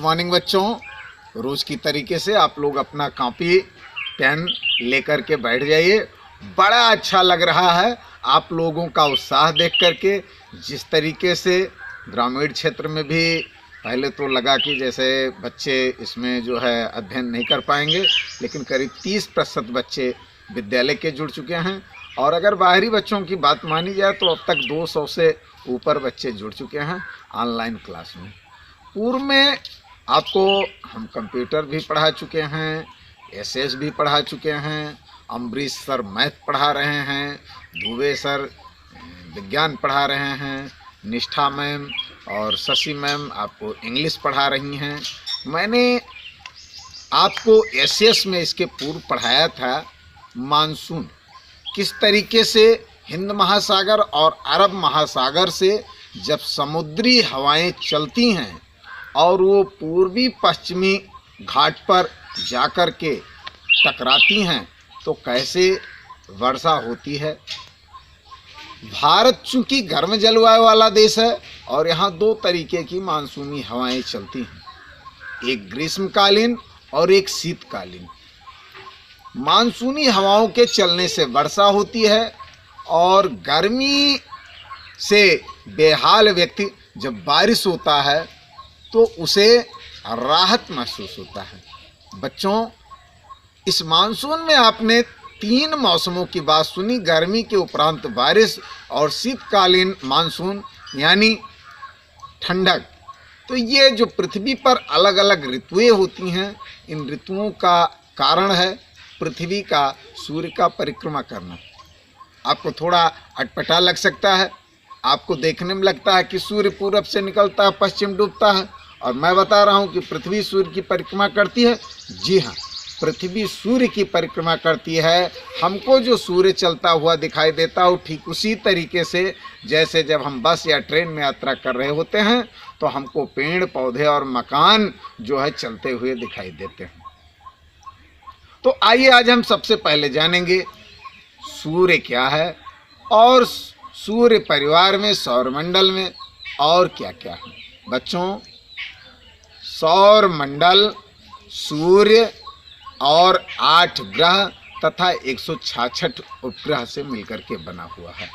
Morning बच्चों। रोज़ की तरीके से आप लोग अपना कॉपी पेन लेकर के बैठ जाइए। बड़ा अच्छा लग रहा है आप लोगों का उत्साह देख करके। जिस तरीके से ग्रामीण क्षेत्र में भी पहले तो लगा कि जैसे बच्चे इसमें जो है अध्ययन नहीं कर पाएंगे, लेकिन करीब 30% बच्चे विद्यालय के जुड़ चुके हैं। और अगर बाहरी बच्चों की बात मानी जाए तो अब तक 200 से ऊपर बच्चे जुड़ चुके हैं ऑनलाइन क्लास में। पूर्व में आपको हम कंप्यूटर भी पढ़ा चुके हैं, एसएस भी पढ़ा चुके हैं, अम्बरीश सर मैथ पढ़ा रहे हैं, दुबे सर विज्ञान पढ़ा रहे हैं, निष्ठा मैम और शशि मैम आपको इंग्लिश पढ़ा रही हैं। मैंने आपको एसएस में इसके पूर्व पढ़ाया था मानसून, किस तरीके से हिंद महासागर और अरब महासागर से जब समुद्री हवाएं चलती हैं और वो पूर्वी पश्चिमी घाट पर जाकर के टकराती हैं तो कैसे वर्षा होती है। भारत चूंकि गर्म जलवायु वाला देश है और यहाँ 2 तरीके की मानसूनी हवाएं चलती हैं, एक ग्रीष्मकालीन और एक शीतकालीन। मानसूनी हवाओं के चलने से वर्षा होती है और गर्मी से बेहाल व्यक्ति जब बारिश होता है तो उसे राहत महसूस होता है। बच्चों, इस मानसून में आपने 3 मौसमों की बात सुनी, गर्मी के उपरांत बारिश और शीतकालीन मानसून यानी ठंडक। तो ये जो पृथ्वी पर अलग अलग ऋतुएं होती हैं, इन ऋतुओं का कारण है पृथ्वी का सूर्य का परिक्रमा करना। आपको थोड़ा अटपटा लग सकता है, आपको देखने में लगता है कि सूर्य पूरब से निकलता है, पश्चिम डूबता है, और मैं बता रहा हूं कि पृथ्वी सूर्य की परिक्रमा करती है। जी हाँ, पृथ्वी सूर्य की परिक्रमा करती है। हमको जो सूर्य चलता हुआ दिखाई देता हो ठीक उसी तरीके से जैसे जब हम बस या ट्रेन में यात्रा कर रहे होते हैं तो हमको पेड़ पौधे और मकान जो है चलते हुए दिखाई देते हैं। तो आइए आज हम सबसे पहले जानेंगे सूर्य क्या है और सूर्य परिवार में सौरमंडल में और क्या क्या है। बच्चों, सौरमंडल सूर्य और 8 ग्रह तथा 166 उपग्रह से मिलकर के बना हुआ है।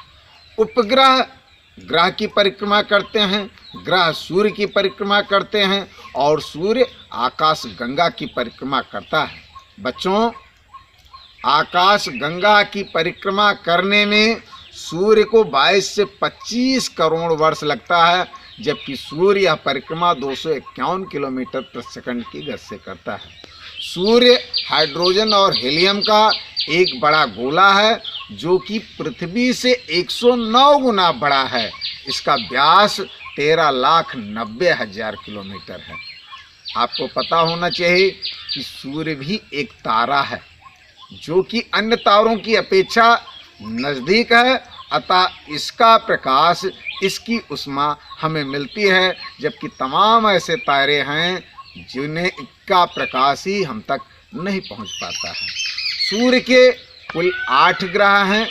उपग्रह ग्रह की परिक्रमा करते हैं, ग्रह सूर्य की परिक्रमा करते हैं और सूर्य आकाश गंगा की परिक्रमा करता है। बच्चों, आकाश गंगा की परिक्रमा करने में सूर्य को 22 से 25 करोड़ वर्ष लगता है, जबकि सूर्य यह परिक्रमा 251 किलोमीटर प्रति सेकंड की गति से करता है। सूर्य हाइड्रोजन और हीलियम का एक बड़ा गोला है जो कि पृथ्वी से 109 गुना बड़ा है। इसका व्यास 13,90,000 किलोमीटर है। आपको पता होना चाहिए कि सूर्य भी एक तारा है जो कि अन्य तारों की अपेक्षा नज़दीक है, अतः इसका प्रकाश, इसकी ऊष्मा हमें मिलती है, जबकि तमाम ऐसे तारे हैं जिन्हें इसका प्रकाश ही हम तक नहीं पहुंच पाता है। सूर्य के कुल 8 ग्रह हैं।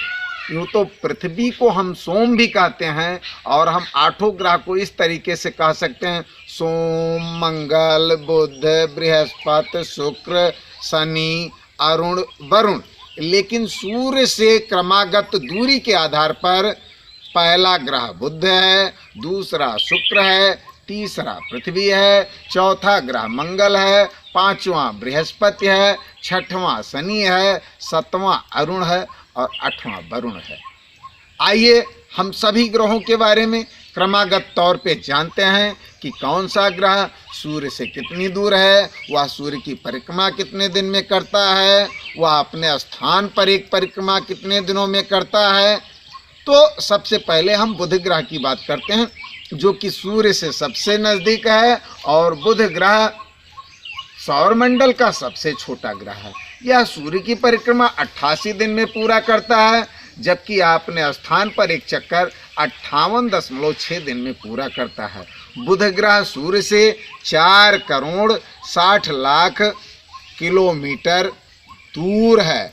यूँ तो पृथ्वी को हम सोम भी कहते हैं और हम 8 ग्रह को इस तरीके से कह सकते हैं, सोम, मंगल, बुध, बृहस्पति, शुक्र, शनि, अरुण, वरुण। लेकिन सूर्य से क्रमागत दूरी के आधार पर पहला ग्रह बुध है, दूसरा शुक्र है, तीसरा पृथ्वी है, चौथा ग्रह मंगल है, 5वां बृहस्पति है, 6वां शनि है, 7वां अरुण है और 8वां वरुण है। आइए हम सभी ग्रहों के बारे में क्रमागत तौर पे जानते हैं कि कौन सा ग्रह सूर्य से कितनी दूर है, वह सूर्य की परिक्रमा कितने दिन में करता है, वह अपने स्थान पर एक परिक्रमा कितने दिनों में करता है। तो सबसे पहले हम बुध ग्रह की बात करते हैं जो कि सूर्य से सबसे नज़दीक है और बुध ग्रह सौरमंडल का सबसे छोटा ग्रह है। यह सूर्य की परिक्रमा 88 दिन में पूरा करता है, जबकि अपने स्थान पर एक चक्कर 58.6 दिन में पूरा करता है। बुध ग्रह सूर्य से 4 करोड़ 60 लाख किलोमीटर दूर है।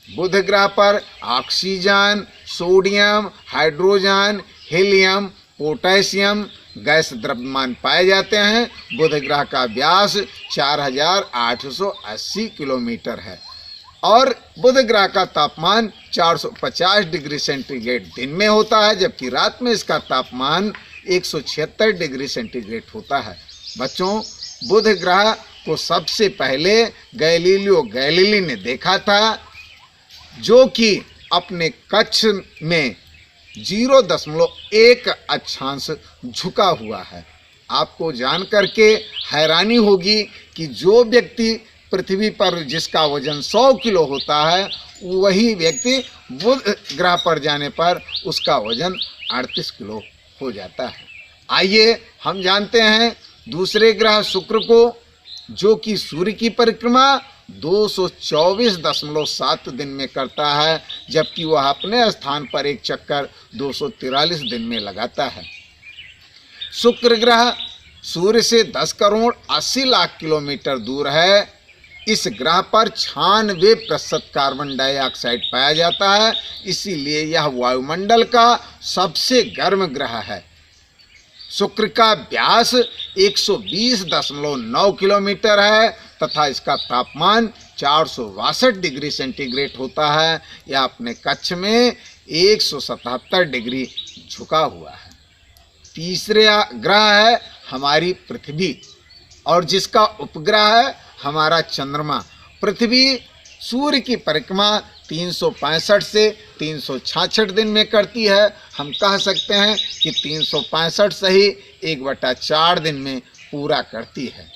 बुध ग्रह पर oxygen, sodium, hydrogen, helium, potassium gas द्रव्यमान पाए जाते हैं। बुध ग्रह का व्यास 4880 किलोमीटर है और बुध ग्रह का तापमान 450 डिग्री सेंटीग्रेड दिन में होता है, जबकि रात में इसका तापमान 176 डिग्री सेंटीग्रेड होता है। बच्चों, बुध ग्रह को सबसे पहले गैलीलियो गैलीली ने देखा था, जो कि अपने कक्ष में 0.1 अक्षांश झुका हुआ है। आपको जान करके हैरानी होगी कि जो व्यक्ति पृथ्वी पर जिसका वजन 100 किलो होता है, वही व्यक्ति बुध ग्रह पर जाने पर उसका वजन 38 किलो हो जाता है। आइए हम जानते हैं दूसरे ग्रह शुक्र को, जो कि सूर्य की परिक्रमा 224.7 दिन में करता है, जबकि वह अपने स्थान पर एक चक्कर 243 दिन में लगाता है। शुक्र ग्रह सूर्य से 10 करोड़ 80 लाख किलोमीटर दूर है। इस ग्रह पर 96% कार्बन डाइऑक्साइड पाया जाता है, इसीलिए यह वायुमंडल का सबसे गर्म ग्रह है। शुक्र का व्यास 120.9 किलोमीटर है तथा इसका तापमान 462 डिग्री सेंटीग्रेड होता है। यह अपने कक्ष में 177 डिग्री झुका हुआ है। तीसरा ग्रह है हमारी पृथ्वी और जिसका उपग्रह है हमारा चंद्रमा। पृथ्वी सूर्य की परिक्रमा 365 से 366 दिन में करती है। हम कह सकते हैं कि 365 से ही 1/4 दिन में पूरा करती है।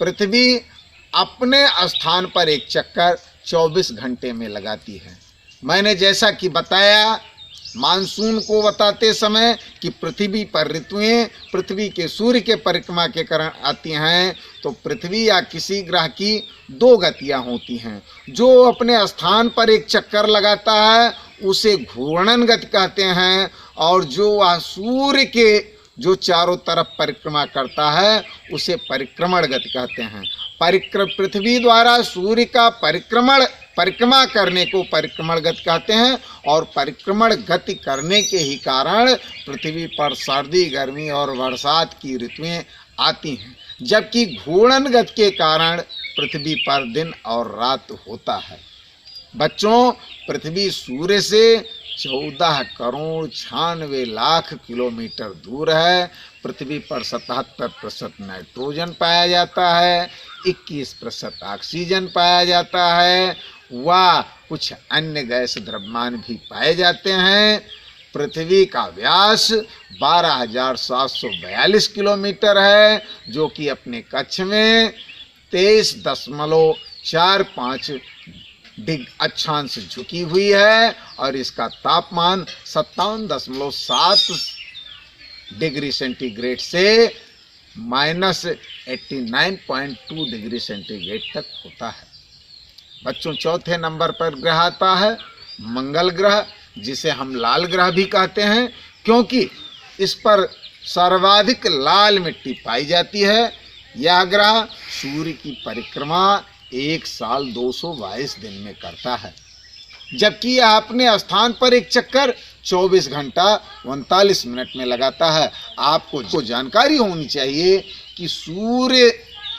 पृथ्वी अपने स्थान पर एक चक्कर 24 घंटे में लगाती है। मैंने जैसा कि बताया मानसून को बताते समय कि पृथ्वी पर ऋतुएं पृथ्वी के सूर्य के परिक्रमा के कारण आती हैं, तो पृथ्वी या किसी ग्रह की 2 गतियां होती हैं। जो अपने स्थान पर एक चक्कर लगाता है उसे घूर्णन गति कहते हैं, और जो वह सूर्य के जो चारों तरफ परिक्रमा करता है उसे परिक्रमण गति कहते हैं। पृथ्वी द्वारा सूर्य का परिक्रमा करने को परिक्रमण गति कहते हैं, और परिक्रमण गति करने के ही कारण पृथ्वी पर सर्दी, गर्मी और बरसात की ऋतुएं आती हैं, जबकि घूर्णन गति के कारण पृथ्वी पर दिन और रात होता है। बच्चों, पृथ्वी सूर्य से 14 करोड़ 96 लाख किलोमीटर दूर है। पृथ्वी पर 77% नाइट्रोजन पाया जाता है, 21% ऑक्सीजन पाया जाता है, व कुछ अन्य गैस द्रव्यमान भी पाए जाते हैं। पृथ्वी का व्यास 12,742 किलोमीटर है, जो कि अपने कक्ष में 23.45 अक्षांश झुकी हुई है, और इसका तापमान 57.7 डिग्री सेंटीग्रेड से -89.2 डिग्री सेंटीग्रेड तक होता है। बच्चों, चौथे नंबर पर ग्रह आता है मंगल ग्रह, जिसे हम लाल ग्रह भी कहते हैं, क्योंकि इस पर सर्वाधिक लाल मिट्टी पाई जाती है। यह ग्रह सूर्य की परिक्रमा 1 साल 222 दिन में करता है, जबकि यह अपने स्थान पर एक चक्कर 24 घंटा 39 मिनट में लगाता है। आपको जो जानकारी होनी चाहिए कि सूर्य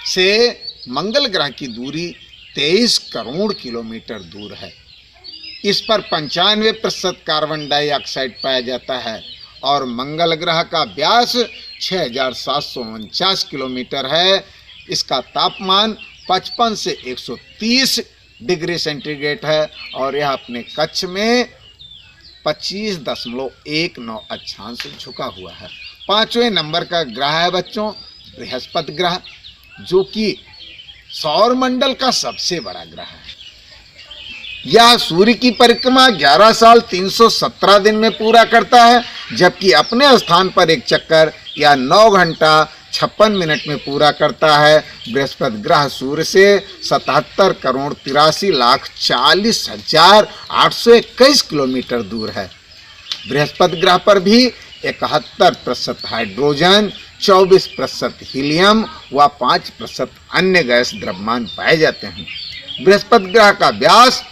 से मंगल ग्रह की दूरी 23 करोड़ किलोमीटर दूर है। इस पर 95% कार्बन डाइऑक्साइड पाया जाता है, और मंगल ग्रह का व्यास 6749 किलोमीटर है। इसका तापमान 55 से 130 डिग्री सेंटीग्रेड है, और यह अपने कक्ष में 25.19 अक्षांश झुका हुआ है। 5वें नंबर का ग्रह है बच्चों बृहस्पति ग्रह, जो कि सौर मंडल का सबसे बड़ा ग्रह है। यह सूर्य की परिक्रमा 11 साल 317 दिन में पूरा करता है, जबकि अपने स्थान पर एक चक्कर या 9 घंटा 56 मिनट में पूरा करता है। बृहस्पति ग्रह सूर्य से 77 करोड़ 83 लाख 40 हजार 821 किलोमीटर दूर है। बृहस्पति ग्रह पर भी 71% हाइड्रोजन, 24% हीलियम व 5% अन्य गैस द्रव्यमान पाए जाते हैं। बृहस्पति ग्रह का व्यास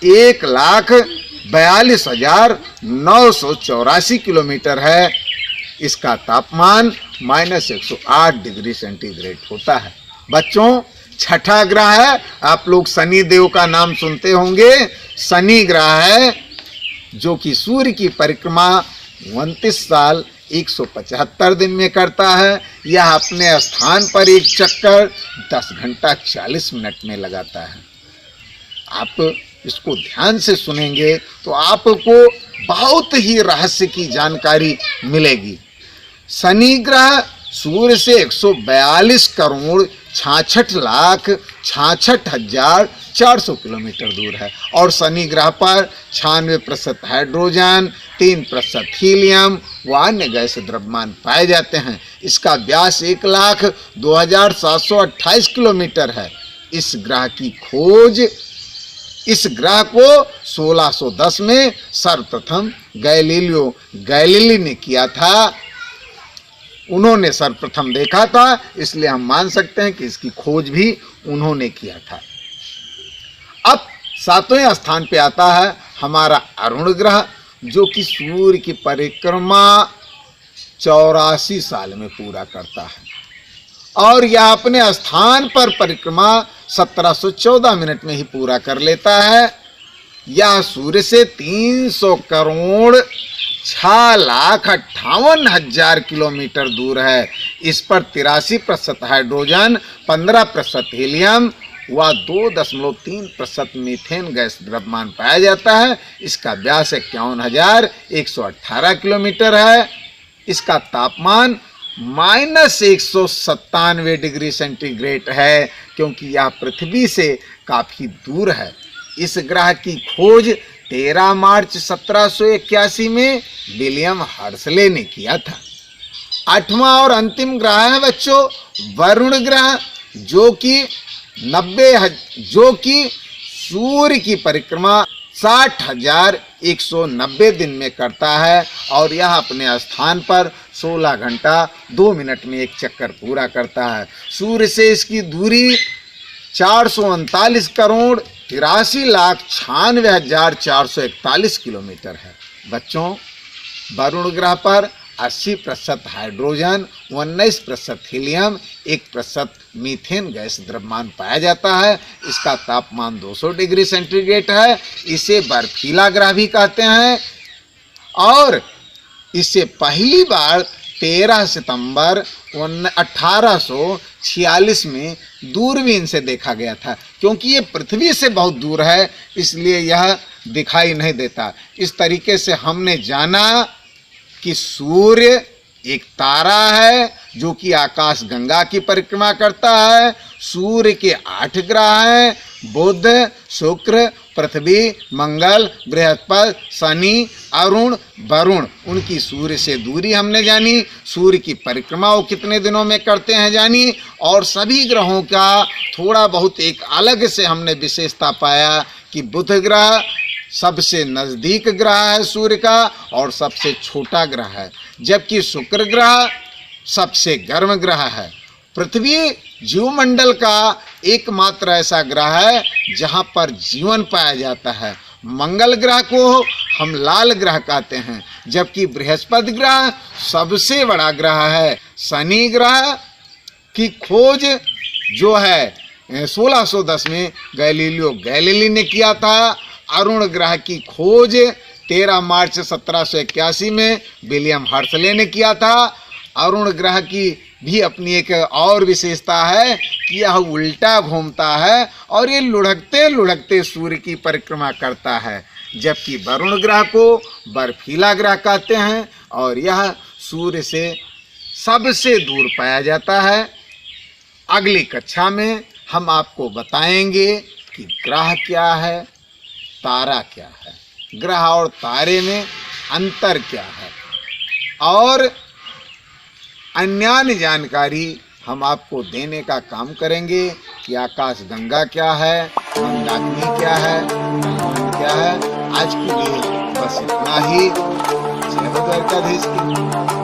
1,42,984 किलोमीटर है। इसका तापमान -108 डिग्री सेंटीग्रेड होता है। बच्चों, छठा ग्रह है, आप लोग शनि देव का नाम सुनते होंगे। शनि ग्रह है जो कि सूर्य की परिक्रमा 29 साल 175 दिन में करता है। यह अपने स्थान पर एक चक्कर 10 घंटा 40 मिनट में लगाता है। आप इसको ध्यान से सुनेंगे तो आपको बहुत ही रहस्य की जानकारी मिलेगी। शनि ग्रह सूर्य से 142 करोड़ 66,66,400 किलोमीटर दूर है और शनि ग्रह पर 96% हाइड्रोजन, 3% हीलियम व अन्य गैस द्रव्यमान पाए जाते हैं। इसका व्यास 1,02,728 किलोमीटर है। इस ग्रह को 1610 में सर्वप्रथम गैलीली ने किया था। उन्होंने सर्वप्रथम देखा था, इसलिए हम मान सकते हैं कि इसकी खोज भी उन्होंने किया था। अब 7वें स्थान पे आता है हमारा अरुण ग्रह, जो कि सूर्य की परिक्रमा 84 साल में पूरा करता है और यह अपने स्थान पर परिक्रमा 1714 मिनट में ही पूरा कर लेता है। यह सूर्य से 300 करोड़ 6,58,000 किलोमीटर दूर है। इस पर 83% हाइड्रोजन, 15% हीलियम व 2.3% मीथेन गैस द्रव्यमान पाया जाता है। इसका व्यास 51,118 किलोमीटर है। इसका तापमान -197 डिग्री सेंटीग्रेड है, क्योंकि यह पृथ्वी से काफी दूर है। इस ग्रह की खोज 13 मार्च 1781 में विलियम हर्शले ने किया था। 8वां और अंतिम ग्रह है बच्चों वरुण ग्रह, जो कि सूर्य की परिक्रमा 60,190 दिन में करता है और यह अपने स्थान पर 16 घंटा 2 मिनट में एक चक्कर पूरा करता है। सूर्य से इसकी दूरी 439 करोड़ 83,96,441 किलोमीटर है। बच्चों, वरुण ग्रह पर 80% हाइड्रोजन, 19% हीलियम, 1% मीथेन गैस द्रव्यमान पाया जाता है। इसका तापमान 200 डिग्री सेंटीग्रेड है। इसे बर्फीला ग्रह भी कहते हैं और इसे पहली बार 13 सितंबर 1846 में दूरबीन से देखा गया था। क्योंकि ये पृथ्वी से बहुत दूर है, इसलिए यह दिखाई नहीं देता। इस तरीके से हमने जाना कि सूर्य एक तारा है जो कि आकाश गंगा की परिक्रमा करता है। सूर्य के 8 ग्रह हैं, बुध, शुक्र, पृथ्वी, मंगल, बृहस्पति, शनि, अरुण, वरुण। उनकी सूर्य से दूरी हमने जानी, सूर्य की परिक्रमा वो कितने दिनों में करते हैं जानी, और सभी ग्रहों का थोड़ा बहुत एक अलग से हमने विशेषता पाया कि बुध ग्रह सबसे नज़दीक ग्रह है सूर्य का और सबसे छोटा ग्रह है, जबकि शुक्र ग्रह सबसे गर्म ग्रह है। पृथ्वी जीवमंडल का एकमात्र ऐसा ग्रह है जहाँ पर जीवन पाया जाता है। मंगल ग्रह को हम लाल ग्रह कहते हैं, जबकि बृहस्पति ग्रह सबसे बड़ा ग्रह है। शनि ग्रह की खोज जो है 1610 में गैलीली ने किया था। अरुण ग्रह की खोज 13 मार्च 1781 में विलियम हर्शले ने किया था। अरुण ग्रह की भी अपनी एक और विशेषता है कि यह उल्टा घूमता है और ये लुढ़कते लुढ़कते सूर्य की परिक्रमा करता है, जबकि वरुण ग्रह को बर्फीला ग्रह कहते हैं और यह सूर्य से सबसे दूर पाया जाता है। अगली कक्षा में हम आपको बताएंगे कि ग्रह क्या है, तारा क्या है, ग्रह और तारे में अंतर क्या है, और अन्य जानकारी हम आपको देने का काम करेंगे कि आकाश गंगा क्या है, मंदाकिनी क्या है, ब्रह्मांड क्या है। आज के लिए बस इतना ही। जय हो द्वारकाधीश की।